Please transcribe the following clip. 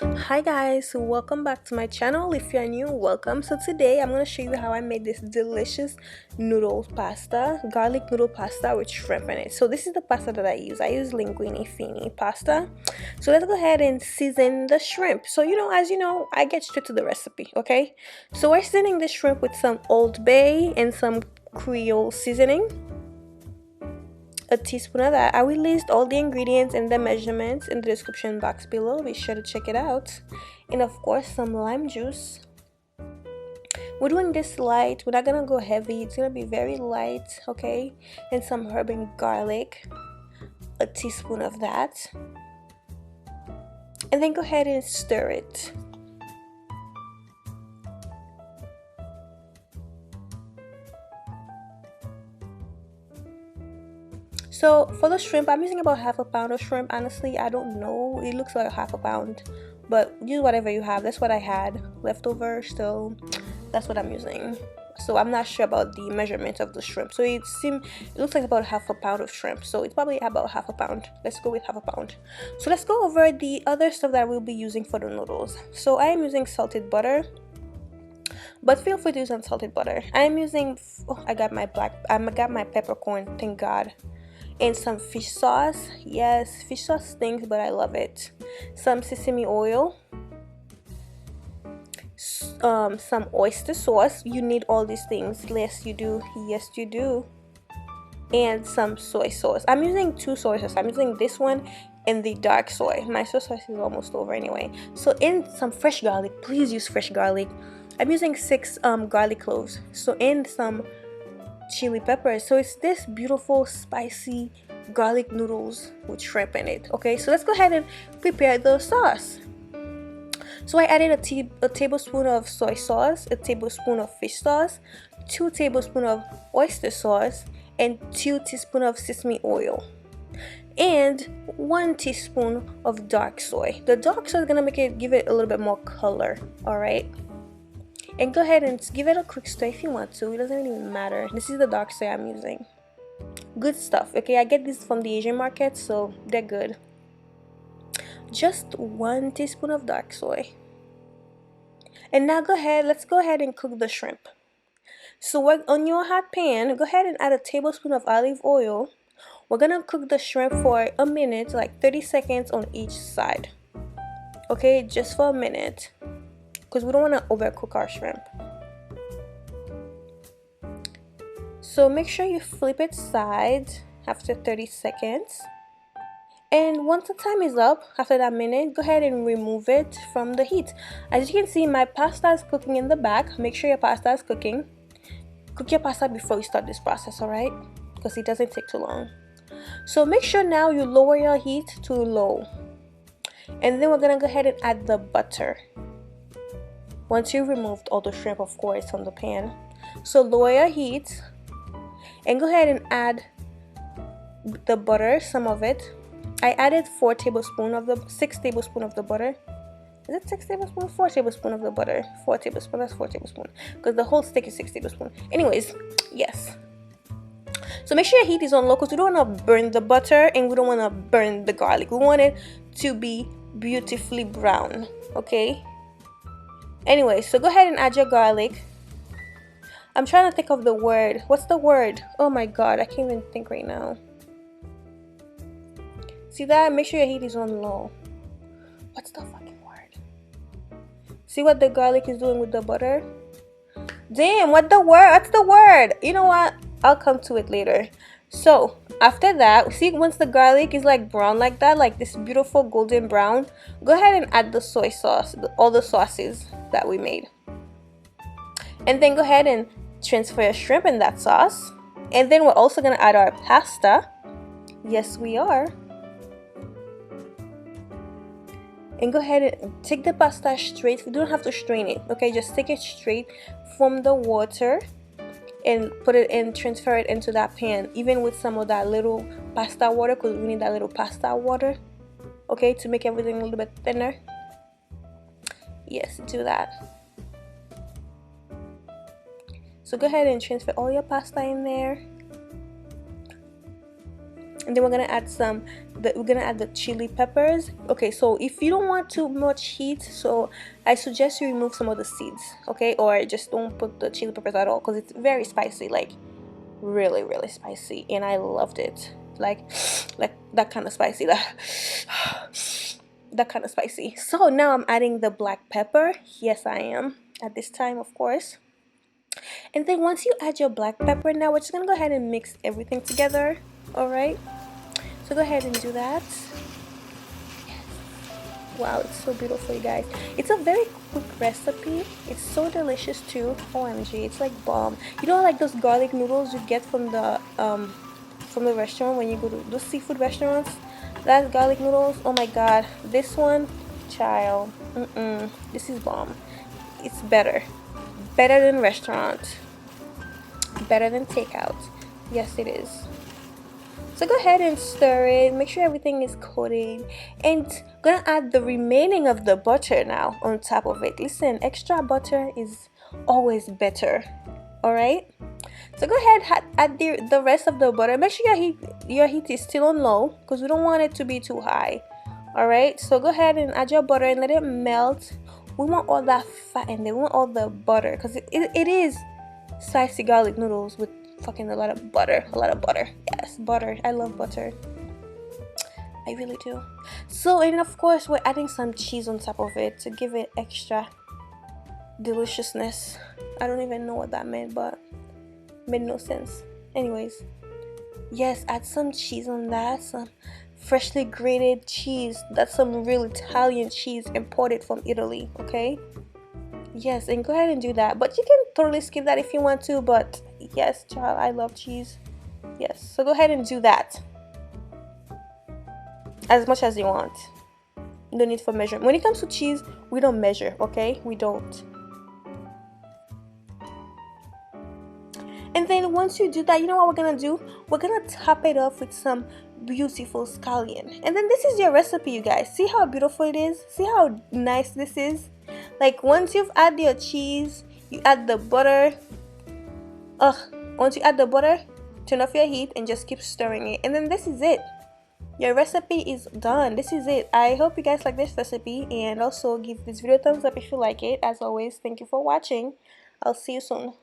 Hi guys, welcome back to my channel. If you're new, welcome. So today I'm going to show you how I made this delicious noodle pasta, garlic noodle pasta with shrimp in it. So this is the pasta that I use linguine fini pasta. So let's go ahead and season the shrimp. So as you know, I get straight to the recipe. Okay, so we're seasoning the shrimp with some Old Bay and some Creole seasoning, a teaspoon of that. I will list all the ingredients and the measurements in the description box below. Be sure to check it out. And of course, some lime juice. We're doing this light. We're not gonna go heavy. It's gonna be very light, okay? And some herb and garlic, a teaspoon of that. And then go ahead and stir it. So for the shrimp, I'm using about half a pound of shrimp. Honestly, I don't know. It looks like half a pound, but use whatever you have. That's what I had leftover, so that's what I'm using. So I'm not sure about the measurement of the shrimp. So it looks like about half a pound of shrimp. So it's probably about half a pound. Let's go with half a pound. So let's go over the other stuff that we'll be using for the noodles. So I am using salted butter, but feel free to use unsalted butter. I am using I got my peppercorn, thank God. And some fish sauce. Yes, fish sauce stinks, but I love it. Some sesame oil, some oyster sauce. You need all these things. Yes you do. And some soy sauce. I'm using two soy sauce. I'm using this one and the dark soy. My soy sauce is almost over anyway. So in some fresh garlic, please use fresh garlic. I'm using 6 garlic cloves. So in some chili peppers. So it's this beautiful spicy garlic noodles with shrimp in it. Okay, so let's go ahead and prepare the sauce. So I added a tablespoon of soy sauce, a tablespoon of fish sauce, 2 tablespoons of oyster sauce, and 2 teaspoons of sesame oil, and 1 teaspoon of dark soy. The dark soy is gonna give it a little bit more color. All right. And go ahead and give it a quick stir if you want to. It doesn't even matter. This is the dark soy I'm using. Good stuff. Okay, I get this from the Asian market, so they're good. Just 1 teaspoon of dark soy. And now let's go ahead and cook the shrimp. So on your hot pan, go ahead and add a tablespoon of olive oil. We're gonna cook the shrimp for a minute, like 30 seconds on each side. Okay, just for a minute, because we don't want to overcook our shrimp. So make sure you flip it sides after 30 seconds. And once the time is up, after that minute, go ahead and remove it from the heat. As you can see, my pasta is cooking in the back. Make sure your pasta is cooking. Cook your pasta before you start this process, alright? Because it doesn't take too long. So make sure now you lower your heat to low. And then we're gonna go ahead and add the butter. Once you've removed all the shrimp, of course, from the pan. So lower your heat and go ahead and add the butter, some of it. I added 6 tablespoons of the butter. Is it 6 tablespoons? 4 tablespoons of the butter. 4 tablespoons, that's 4 tablespoons. Because the whole stick is 6 tablespoons. Anyways, yes. So make sure your heat is on low because we don't want to burn the butter and we don't want to burn the garlic. We want it to be beautifully brown, okay? Anyway, so go ahead and add your garlic. I'm trying to think of the word. What's the word? Oh my god, I can't even think right now. See that? Make sure your heat is on low. What's the fucking word? See what the garlic is doing with the butter? Damn, what's the word? You know what? I'll come to it later. So after that, see, once the garlic is like brown like that, like this beautiful golden brown, go ahead and add the soy sauce, all the sauces that we made. And then go ahead and transfer your shrimp in that sauce. And then we're also gonna add our pasta. Yes, we are. And go ahead and take the pasta straight. You don't have to strain it, okay? Just take it straight from the water and put it in, transfer it into that pan, even with some of that little pasta water, because we need that little pasta water, okay, to make everything a little bit thinner. Yes, do that. So go ahead and transfer all your pasta in there. And then we're gonna add the chili peppers. Okay, so if you don't want too much heat, so I suggest you remove some of the seeds, okay, or just don't put the chili peppers at all, because it's very spicy, like really really spicy, and I loved it, like that kind of spicy, that kind of spicy. So now I'm adding the black pepper. Yes, I am at this time, of course. And then once you add your black pepper, now we're just gonna go ahead and mix everything together. All right, so go ahead and do that. Wow, it's so beautiful, you guys. It's a very quick recipe. It's so delicious too. OMG, it's like bomb. You know, like those garlic noodles you get from the restaurant when you go to those seafood restaurants. That garlic noodles. Oh my god, this one, child. This is bomb. It's better than restaurant. Better than takeout. Yes, it is. So go ahead and stir it, make sure everything is coated, and gonna add the remaining of the butter now on top of it. Listen, extra butter is always better. Alright, so go ahead, add the rest of the butter. Make sure your heat is still on low, because we don't want it to be too high. Alright, so go ahead and add your butter and let it melt. We want all that fat in there, we want all the butter, because it is spicy garlic noodles with fucking a lot of butter. Yes, butter. I love butter, I really do. So, and of course we're adding some cheese on top of it to give it extra deliciousness. I don't even know what that meant, but it made no sense. Anyways, yes, add some cheese on that, some freshly grated cheese. That's some real Italian cheese imported from Italy, okay? Yes, and go ahead and do that, but you can totally skip that if you want to, but yes, child, I love cheese. Yes, so go ahead and do that as much as you want. No need for measurement. When it comes to cheese, we don't measure, okay? We don't. And then once you do that, you know what we're gonna do? We're gonna top it off with some beautiful scallion. And then this is your recipe, you guys. See how beautiful it is? See how nice this is? Like, once you've added your cheese, you add the butter. Once you add the butter, turn off your heat and just keep stirring it. And then this is it. Your recipe is done. This is it. I hope you guys like this recipe, and also give this video a thumbs up if you like it. As always, thank you for watching. I'll see you soon.